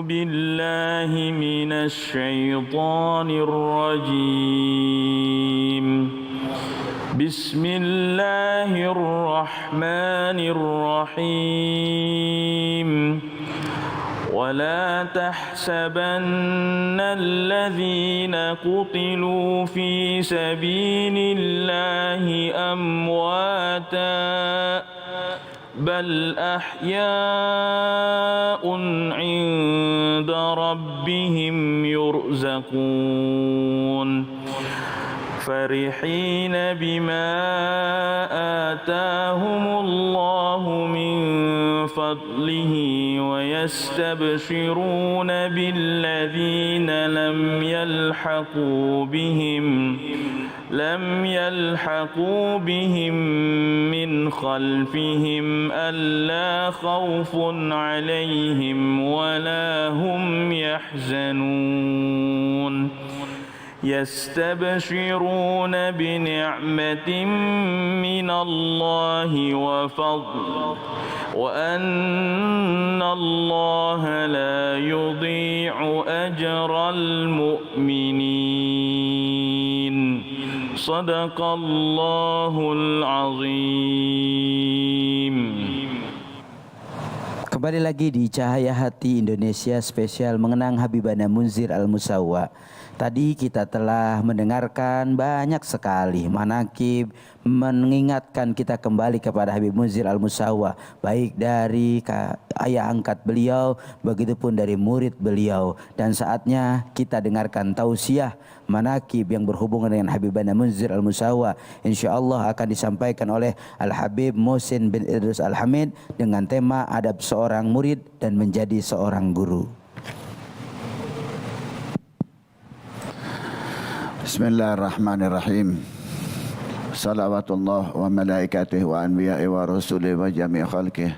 بالله من الشيطان الرجيم. بسم الله الرحمن الرحيم. ولا تحسبن الذين قتلوا في سبيل الله أمواتا بل أحياء عند ربهم يرزقون فرحين بما آتاهم الله من فضله ويستبشرون بالذين لم يلحقوا بهم من خلفهم ألا خوف عليهم ولا هم يحزنون يستبشرون بنعمة من الله وفضل وأن الله لا يضيع أجر المؤمنين صدق الله العظيم. Kembali lagi di Cahaya Hati Indonesia spesial mengenang Habibana Munzir Al-Musawwa. Tadi kita telah mendengarkan banyak sekali manaqib mengingatkan kita kembali kepada Habib Munzir Al-Musawwa, baik dari ayah angkat beliau, begitupun dari murid beliau. Dan saatnya kita dengarkan tausiah manaqib yang berhubungan dengan Habibana Munzir Al-Musawwa. InsyaAllah akan disampaikan oleh Al-Habib Muhsin bin Idris Al-Hamid dengan tema adab seorang murid dan menjadi seorang guru. Bismillahirrahmanirrahim. Salawatullah wa malaikatihi wa anbiya'i wa rasulihi wa jami' khalqihi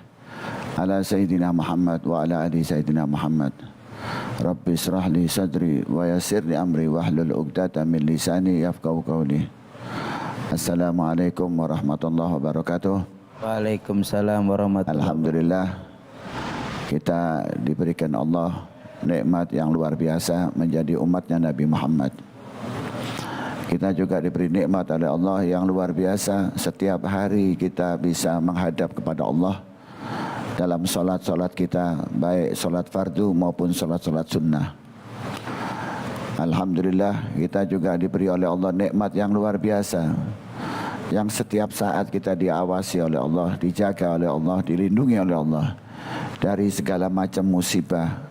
ala Sayyidina Muhammad wa ala ali Sayyidina Muhammad. Rabbi israh li sadri wa yassir li amri wa hlul 'uqdatam min lisani yafqahu qawli. Assalamualaikum warahmatullahi wabarakatuh. Waalaikumsalam warahmatullahi wabarakatuh. Alhamdulillah, kita diberikan Allah nikmat yang luar biasa menjadi umatnya Nabi Muhammad. Kita juga diberi nikmat oleh Allah yang luar biasa. Setiap hari kita bisa menghadap kepada Allah dalam solat-solat kita, baik solat fardu maupun solat-solat sunnah. Alhamdulillah, kita juga diberi oleh Allah nikmat yang luar biasa, yang setiap saat kita diawasi oleh Allah, dijaga oleh Allah, dilindungi oleh Allah dari segala macam musibah.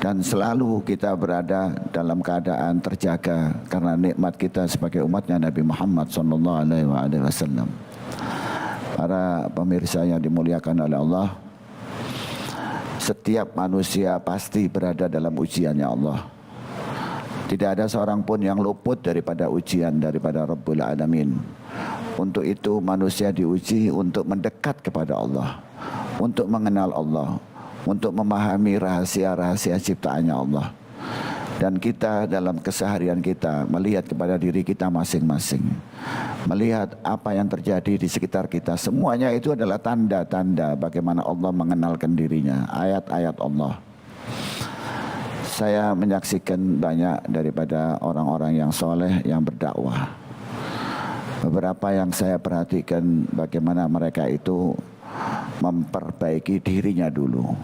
Dan selalu kita berada dalam keadaan terjaga karena nikmat kita sebagai umatnya Nabi Muhammad SAW. Para pemirsa yang dimuliakan oleh Allah, setiap manusia pasti berada dalam ujiannya Allah. Tidak ada seorang pun yang luput daripada ujian daripada Rabbul Alamin. Untuk itu manusia diuji untuk mendekat kepada Allah, untuk mengenal Allah, untuk memahami rahasia-rahasia ciptaannya Allah. Dan kita dalam keseharian kita melihat kepada diri kita masing-masing, melihat apa yang terjadi di sekitar kita. Semuanya itu adalah tanda-tanda bagaimana Allah mengenalkan dirinya, ayat-ayat Allah. Saya menyaksikan banyak daripada orang-orang yang soleh yang berdakwah. Beberapa yang saya perhatikan bagaimana mereka itu memperbaiki dirinya dulu.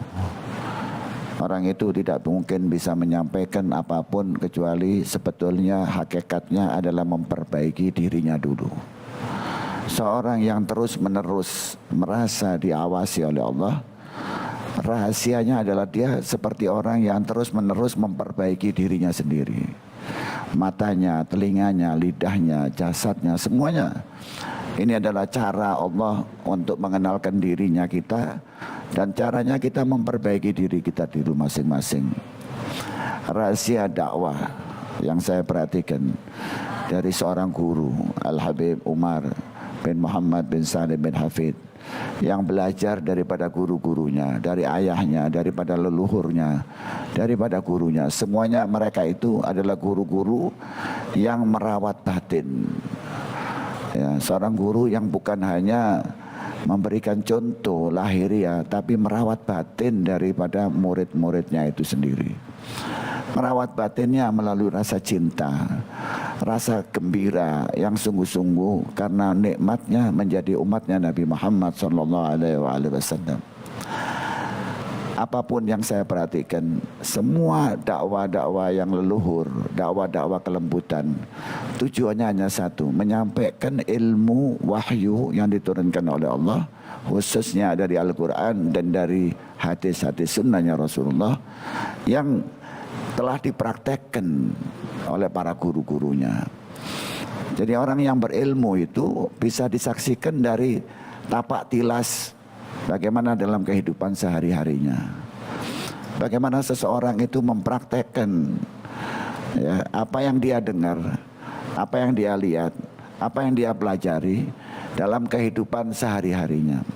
Orang itu tidak mungkin bisa menyampaikan apapun kecuali sebetulnya hakikatnya adalah memperbaiki dirinya dulu. Seorang yang terus-menerus merasa diawasi oleh Allah, rahasianya adalah dia seperti orang yang terus-menerus memperbaiki dirinya sendiri. Matanya, telinganya, lidahnya, jasadnya, semuanya. Ini adalah cara Allah untuk mengenalkan dirinya kita, dan caranya kita memperbaiki diri kita di rumah masing-masing. Rahasia dakwah yang saya perhatikan dari seorang guru, Al-Habib Umar bin Muhammad bin Salim bin Hafid, yang belajar daripada guru-gurunya, dari ayahnya, daripada leluhurnya, daripada gurunya. Semuanya mereka itu adalah guru-guru yang merawat batin. Ya, seorang guru yang bukan hanya memberikan contoh lahiriah, tapi merawat batin daripada murid-muridnya itu sendiri. Merawat batinnya melalui rasa cinta, rasa gembira yang sungguh-sungguh karena nikmatnya menjadi umatnya Nabi Muhammad SAW. Apapun yang saya perhatikan, semua dakwah-dakwah yang leluhur, dakwah-dakwah kelembutan, tujuannya hanya satu, menyampaikan ilmu wahyu yang diturunkan oleh Allah, khususnya dari Al-Quran dan dari hadis-hadis sunnahnya Rasulullah yang telah dipraktekkan oleh para guru-gurunya. Jadi orang yang berilmu itu bisa disaksikan dari tapak tilas bagaimana dalam kehidupan sehari-harinya. Bagaimana seseorang itu mempraktekkan ya, apa yang dia dengar, apa yang dia lihat, apa yang dia pelajari dalam kehidupan sehari-harinya.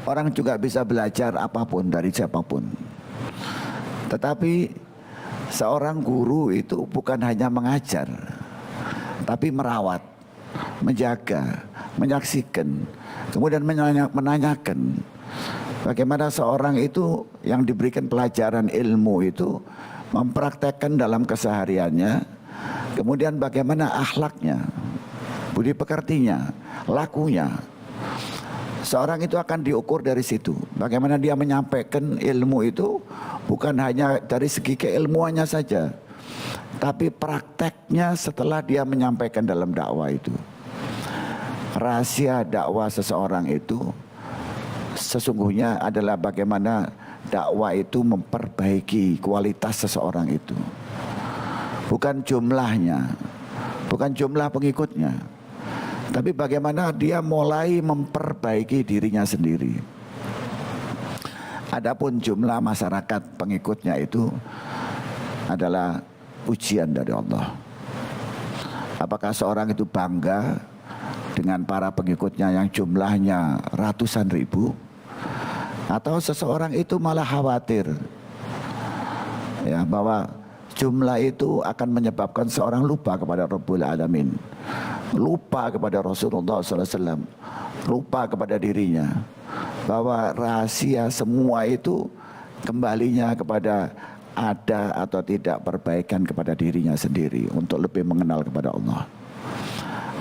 Orang juga bisa belajar apapun dari siapapun. Tetapi seorang guru itu bukan hanya mengajar, tapi merawat, menjaga, menyaksikan, kemudian menanyakan bagaimana seorang itu yang diberikan pelajaran ilmu itu mempraktekkan dalam kesehariannya, kemudian bagaimana akhlaknya, budi pekertinya, lakunya. Seorang itu akan diukur dari situ. Bagaimana dia menyampaikan ilmu itu bukan hanya dari segi keilmuannya saja, tapi prakteknya setelah dia menyampaikan dalam dakwah itu. Rahasia dakwah seseorang itu sesungguhnya adalah bagaimana dakwah itu memperbaiki kualitas seseorang itu. Bukan jumlahnya, bukan jumlah pengikutnya, tapi bagaimana dia mulai memperbaiki dirinya sendiri. Adapun jumlah masyarakat pengikutnya itu adalah ujian dari Allah. Apakah seorang itu bangga dengan para pengikutnya yang jumlahnya ratusan ribu, atau seseorang itu malah khawatir ya bahwa jumlah itu akan menyebabkan seorang lupa kepada Rabbul Alamin, lupa kepada Rasulullah SAW, lupa kepada dirinya, bahwa rahasia semua itu kembalinya kepada ada atau tidak perbaikan kepada dirinya sendiri untuk lebih mengenal kepada Allah.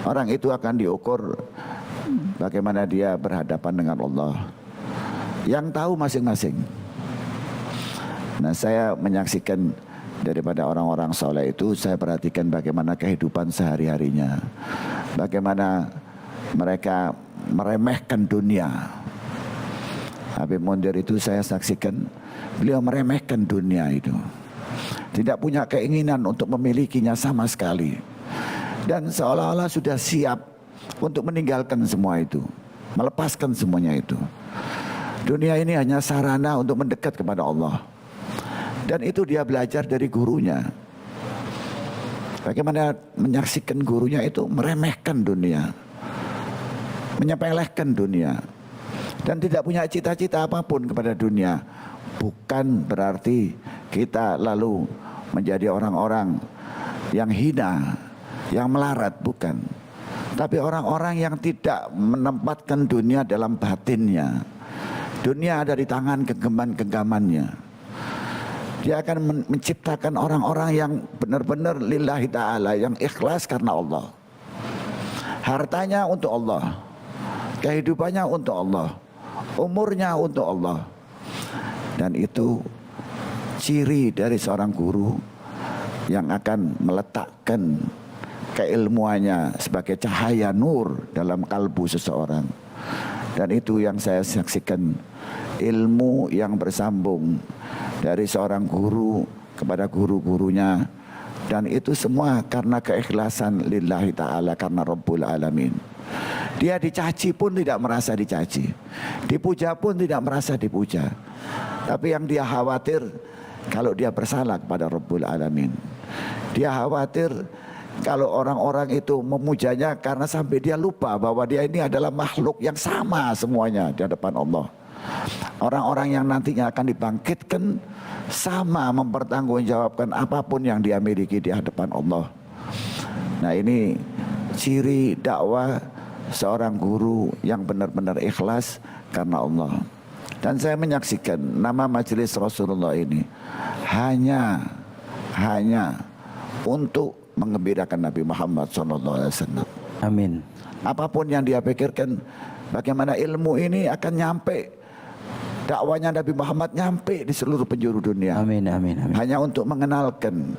Orang itu akan diukur bagaimana dia berhadapan dengan Allah, yang tahu masing-masing. Nah, saya menyaksikan daripada orang-orang soleh itu, saya perhatikan bagaimana kehidupan sehari-harinya, bagaimana mereka meremehkan dunia. Habib Mundir itu saya saksikan, beliau meremehkan dunia itu, tidak punya keinginan untuk memilikinya sama sekali. Dan seolah-olah sudah siap untuk meninggalkan semua itu, melepaskan semuanya itu. Dunia ini hanya sarana untuk mendekat kepada Allah. Dan itu dia belajar dari gurunya. Bagaimana menyaksikan gurunya itu meremehkan dunia, menyepelekan dunia, dan tidak punya cita-cita apapun kepada dunia. Bukan berarti kita lalu menjadi orang-orang yang hina, yang melarat, bukan. Tapi orang-orang yang tidak menempatkan dunia dalam batinnya. Dunia ada di tangan genggaman-genggamannya. Dia akan menciptakan orang-orang yang benar-benar lillahi ta'ala, yang ikhlas karena Allah. Hartanya untuk Allah, kehidupannya untuk Allah, umurnya untuk Allah. Dan itu ciri dari seorang guru yang akan meletakkan keilmuannya sebagai cahaya nur dalam kalbu seseorang. Dan itu yang saya saksikan, ilmu yang bersambung dari seorang guru kepada guru-gurunya. Dan itu semua karena keikhlasan lillahi ta'ala, karena Rabbul Alamin. Dia dicaci pun tidak merasa dicaci, dipuja pun tidak merasa dipuja. Tapi yang dia khawatir kalau dia bersalah kepada Rabbul Alamin. Dia khawatir kalau orang-orang itu memujanya karena sampai dia lupa bahwa dia ini adalah makhluk yang sama semuanya di hadapan Allah. Orang-orang yang nantinya akan dibangkitkan sama mempertanggungjawabkan apapun yang dia miliki di hadapan Allah. Nah, ini ciri dakwah seorang guru yang benar-benar ikhlas karena Allah. Dan saya menyaksikan nama majelis Rasulullah ini hanya untuk menggembirakan Nabi Muhammad SAW. Amin. Apapun yang dia pikirkan, bagaimana ilmu ini akan nyampe, dakwanya Nabi Muhammad nyampe di seluruh penjuru dunia. Amin, amin, amin. Hanya untuk mengenalkan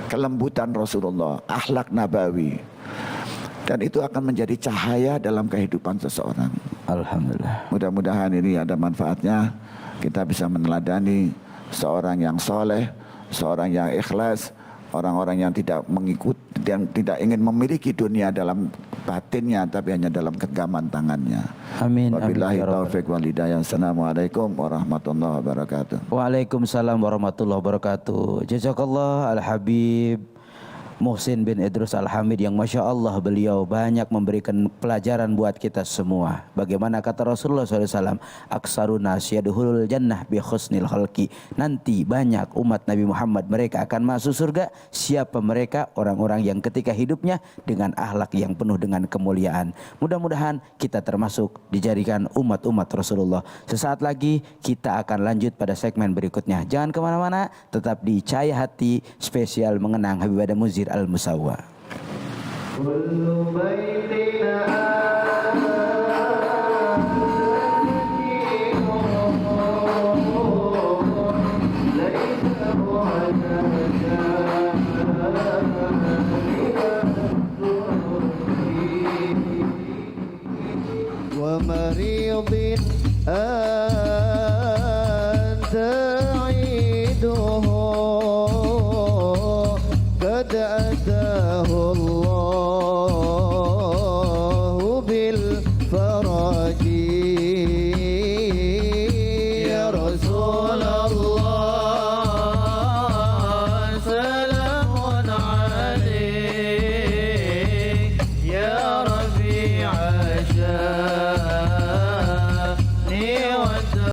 kelembutan Rasulullah, akhlak nabawi. Dan itu akan menjadi cahaya dalam kehidupan seseorang. Alhamdulillah. Mudah-mudahan ini ada manfaatnya. Kita bisa meneladani seorang yang soleh, seorang yang ikhlas, orang-orang yang tidak mengikut, yang tidak ingin memiliki dunia dalam batinnya, tapi hanya dalam genggaman tangannya. Amin. Wabillahi taufiq wal hidayah. Assalamualaikum warahmatullahi wabarakatuh. Waalaikumsalam warahmatullahi wabarakatuh. Jazakallah Al-Habib Muhsin bin Idrus Al-Hamid, yang Masya Allah beliau banyak memberikan pelajaran buat kita semua. Bagaimana kata Rasulullah SAW, aksaruna syaduhul jannah bi khusnil khalqi. Nanti banyak umat Nabi Muhammad mereka akan masuk surga. Siapa mereka? Orang-orang yang ketika hidupnya dengan akhlak yang penuh dengan kemuliaan. Mudah-mudahan kita termasuk dijadikan umat-umat Rasulullah. Sesaat lagi kita akan lanjut pada segmen berikutnya. Jangan kemana-mana, tetap di Cahaya Hati spesial mengenang Habib Adam Muzir Al-Musawwa. ومريض أنت